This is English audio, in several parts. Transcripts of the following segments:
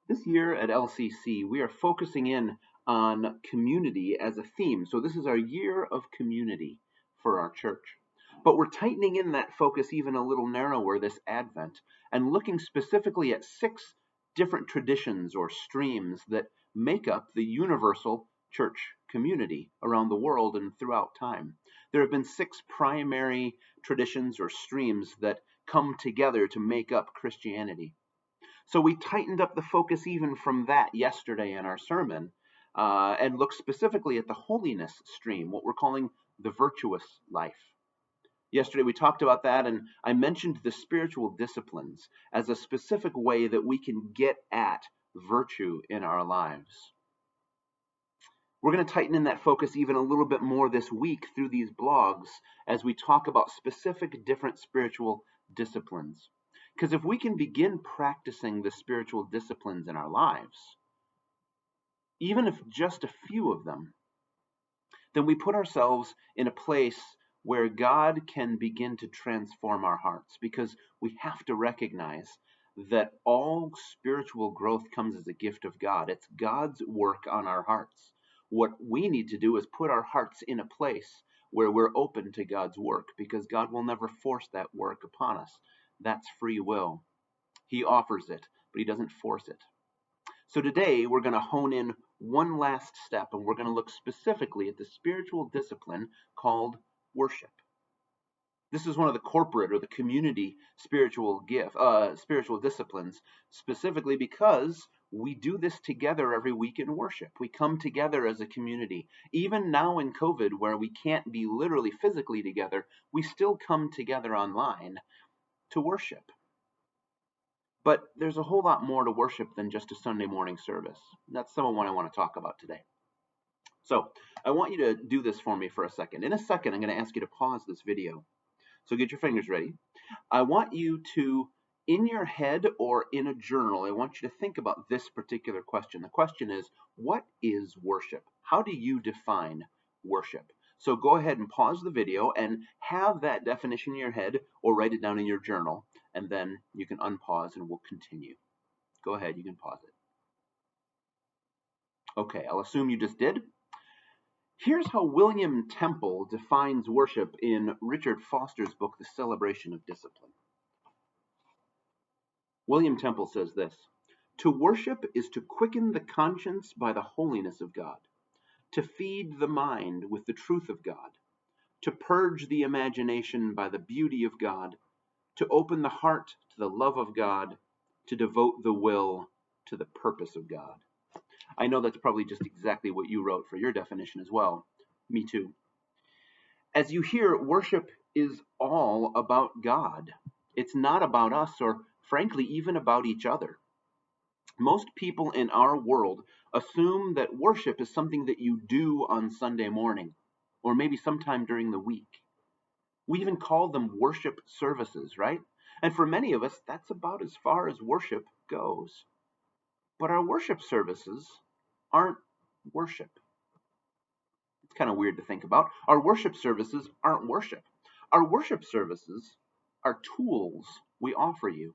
This year at LCC, we are focusing in on community as a theme. So, this is our year of community for our church. But we're tightening in that focus even a little narrower this Advent and looking specifically at 6 different traditions or streams that make up the universal church community around the world and throughout time. There have been 6 primary traditions or streams that come together to make up Christianity. So we tightened up the focus even from that yesterday in our sermon and looked specifically at the holiness stream, what we're calling the virtuous life. Yesterday we talked about that, and I mentioned the spiritual disciplines as a specific way that we can get at virtue in our lives. We're going to tighten in that focus even a little bit more this week through these blogs as we talk about specific different spiritual disciplines. Because if we can begin practicing the spiritual disciplines in our lives, even if just a few of them, then we put ourselves in a place where God can begin to transform our hearts, because we have to recognize that all spiritual growth comes as a gift of God. It's God's work on our hearts. What we need to do is put our hearts in a place where we're open to God's work, because God will never force that work upon us. That's free will. He offers it, but he doesn't force it. So today we're going to hone in one last step, and we're going to look specifically at the spiritual discipline called worship. This is one of the corporate or the community spiritual disciplines, specifically because we do this together every week in worship. We come together as a community. Even now in COVID, where we can't be literally physically together, we still come together online to worship. But there's a whole lot more to worship than just a Sunday morning service. That's some of what I want to talk about today. So I want you to do this for me for a second. In a second, I'm going to ask you to pause this video. So get your fingers ready. I want you to, in your head or in a journal, I want you to think about this particular question. The question is, what is worship? How do you define worship? So go ahead and pause the video and have that definition in your head, or write it down in your journal, and then you can unpause and we'll continue. Go ahead, you can pause it. Okay, I'll assume you just did. Here's how William Temple defines worship in Richard Foster's book, The Celebration of Discipline. William Temple says this: "To worship is to quicken the conscience by the holiness of God, to feed the mind with the truth of God, to purge the imagination by the beauty of God, to open the heart to the love of God, to devote the will to the purpose of God." I know that's probably just exactly what you wrote for your definition as well. Me too. As you hear, worship is all about God. It's not about us, or frankly, even about each other. Most people in our world assume that worship is something that you do on Sunday morning, or maybe sometime during the week. We even call them worship services, right? And for many of us, that's about as far as worship goes. But our worship services aren't worship. It's kind of weird to think about. Our worship services aren't worship. Our worship services are tools we offer you.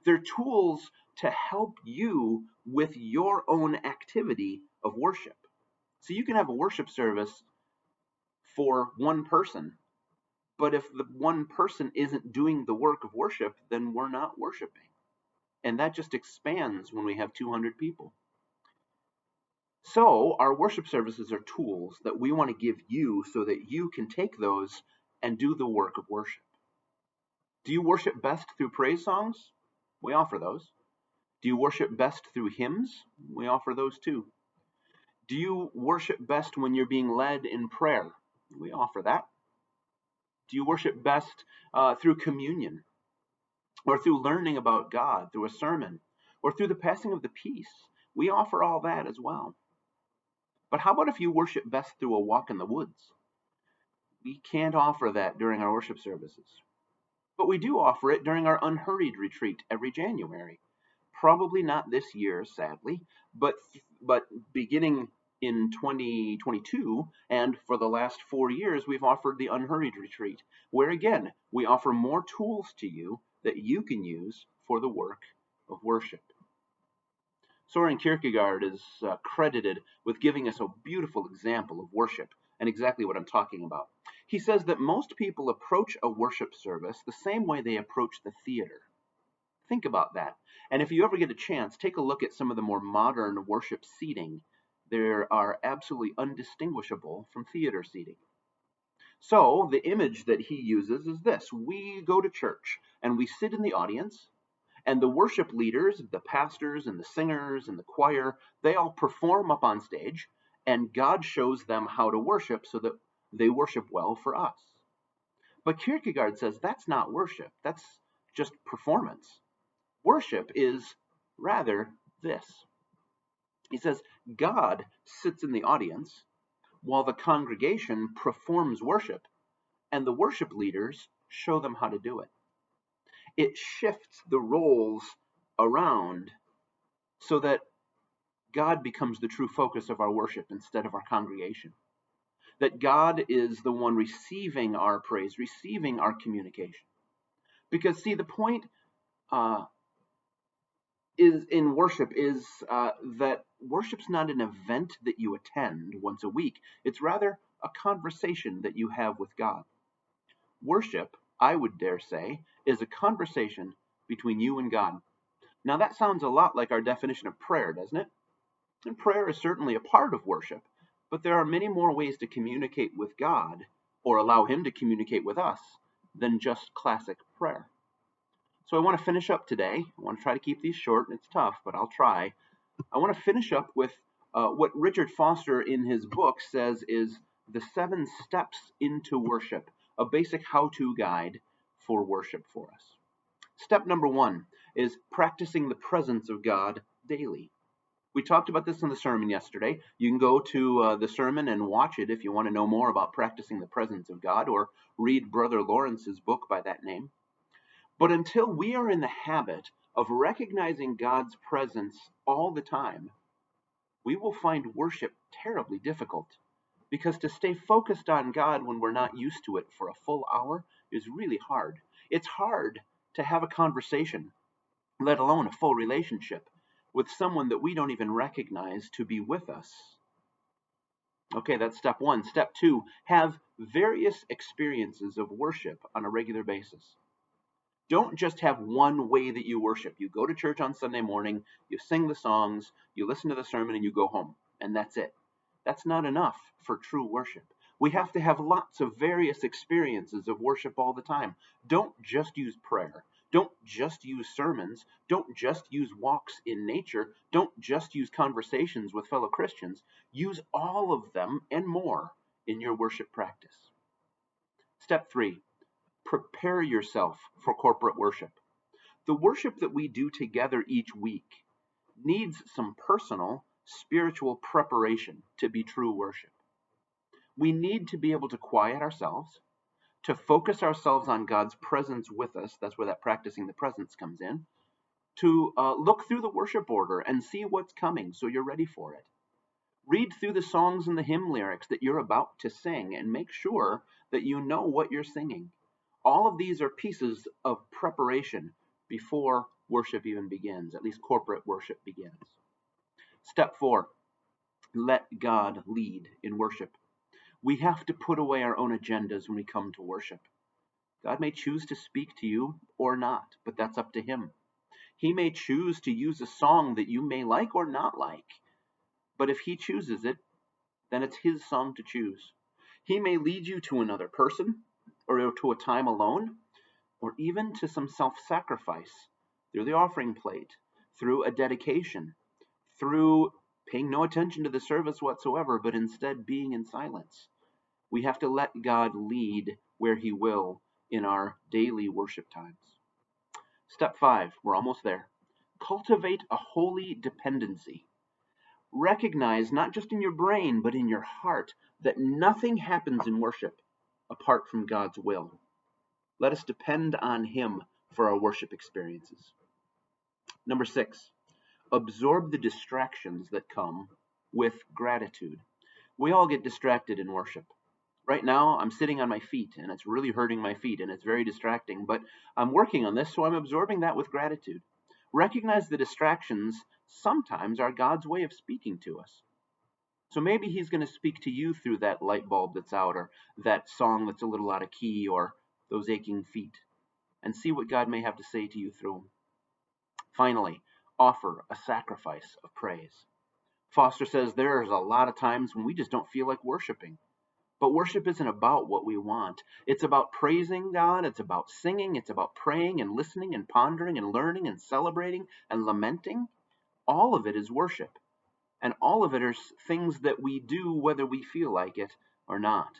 They're tools to help you with your own activity of worship. So you can have a worship service for one person, but if the one person isn't doing the work of worship, then we're not worshiping. And that just expands when we have 200 people. So our worship services are tools that we want to give you so that you can take those and do the work of worship. Do you worship best through praise songs? We offer those. Do you worship best through hymns? We offer those too. Do you worship best when you're being led in prayer? We offer that. Do you worship best through communion, or through learning about God, through a sermon, or through the passing of the peace? We offer all that as well. But how about if you worship best through a walk in the woods? We can't offer that during our worship services. But we do offer it during our unhurried retreat every January. Probably not this year, sadly, but beginning in 2022 and for the last 4 years, we've offered the unhurried retreat, where again, we offer more tools to you that you can use for the work of worship. Soren Kierkegaard is credited with giving us a beautiful example of worship and exactly what I'm talking about. He says that most people approach a worship service the same way they approach the theater. Think about that. And if you ever get a chance, take a look at some of the more modern worship seating. They are absolutely undistinguishable from theater seating. So the image that he uses is this. We go to church and we sit in the audience, and the worship leaders, the pastors and the singers and the choir, they all perform up on stage, and God shows them how to worship so that they worship well for us. But Kierkegaard says that's not worship. That's just performance. Worship is rather this. He says God sits in the audience while the congregation performs worship, and the worship leaders show them how to do it. It shifts the roles around so that God becomes the true focus of our worship instead of our congregation. That God is the one receiving our praise, receiving our communication. Because, see, the point is in worship is that worship's not an event that you attend once a week. It's rather a conversation that you have with God. Worship, I would dare say, is a conversation between you and God. Now that sounds a lot like our definition of prayer, doesn't it? And prayer is certainly a part of worship, but there are many more ways to communicate with God or allow Him to communicate with us than just classic prayer. So I want to finish up today. I want to try to keep these short. It's tough, but I'll try. I want to finish up with what Richard Foster in his book says is the 7 steps into worship, a basic how-to guide for worship for us. Step number 1 is practicing the presence of God daily. We talked about this in the sermon yesterday. You can go to the sermon and watch it if you want to know more about practicing the presence of God, or read Brother Lawrence's book by that name. But until we are in the habit of recognizing God's presence all the time, we will find worship terribly difficult. Because to stay focused on God when we're not used to it for a full hour is really hard. It's hard to have a conversation, let alone a full relationship, with someone that we don't even recognize to be with us. Okay, that's step 1. Step 2, have various experiences of worship on a regular basis. Don't just have one way that you worship. You go to church on Sunday morning, you sing the songs, you listen to the sermon, and you go home, and that's it. That's not enough for true worship. We have to have lots of various experiences of worship all the time. Don't just use prayer. Don't just use sermons. Don't just use walks in nature. Don't just use conversations with fellow Christians. Use all of them and more in your worship practice. Step 3, prepare yourself for corporate worship. The worship that we do together each week needs some personal, spiritual preparation to be true worship. We need to be able to quiet ourselves, to focus ourselves on God's presence with us. That's where that practicing the presence comes in. To look through the worship order and see what's coming so you're ready for it. Read through the songs and the hymn lyrics that you're about to sing and make sure that you know what you're singing. All of these are pieces of preparation before worship even begins, at least corporate worship begins. Step 4, let God lead in worship. We have to put away our own agendas when we come to worship. God may choose to speak to you or not, but that's up to Him. He may choose to use a song that you may like or not like, but if He chooses it, then it's His song to choose. He may lead you to another person, or to a time alone, or even to some self-sacrifice through the offering plate, through a dedication, through paying no attention to the service whatsoever, but instead being in silence. We have to let God lead where He will in our daily worship times. Step 5, we're almost there. Cultivate a holy dependency. Recognize, not just in your brain, but in your heart, that nothing happens in worship apart from God's will. Let us depend on Him for our worship experiences. Number 6, absorb the distractions that come with gratitude. We all get distracted in worship. Right now, I'm sitting on my feet, and it's really hurting my feet, and it's very distracting, but I'm working on this, so I'm absorbing that with gratitude. Recognize the distractions sometimes are God's way of speaking to us. So maybe he's going to speak to you through that light bulb that's out, or that song that's a little out of key, or those aching feet, and see what God may have to say to you through them. Finally, offer a sacrifice of praise. Foster says there's a lot of times when we just don't feel like worshiping. But worship isn't about what we want. It's about praising God. It's about singing. It's about praying and listening and pondering and learning and celebrating and lamenting. All of it is worship. And all of it are things that we do whether we feel like it or not.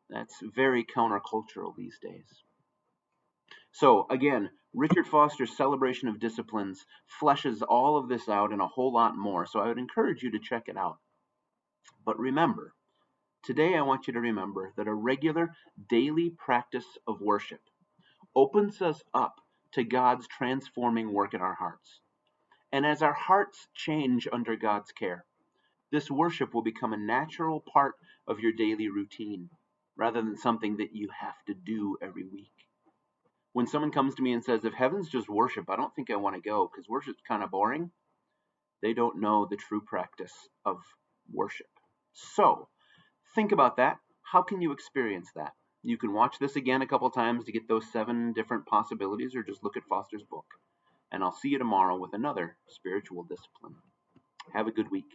That's very countercultural these days. So again, Richard Foster's Celebration of Disciplines fleshes all of this out and a whole lot more. So I would encourage you to check it out. But remember, today I want you to remember that a regular daily practice of worship opens us up to God's transforming work in our hearts. And as our hearts change under God's care, this worship will become a natural part of your daily routine rather than something that you have to do every week. When someone comes to me and says, if heaven's just worship, I don't think I want to go because worship's kind of boring, they don't know the true practice of worship. So think about that. How can you experience that? You can watch this again a couple times to get those 7 different possibilities, or just look at Foster's book. And I'll see you tomorrow with another spiritual discipline. Have a good week.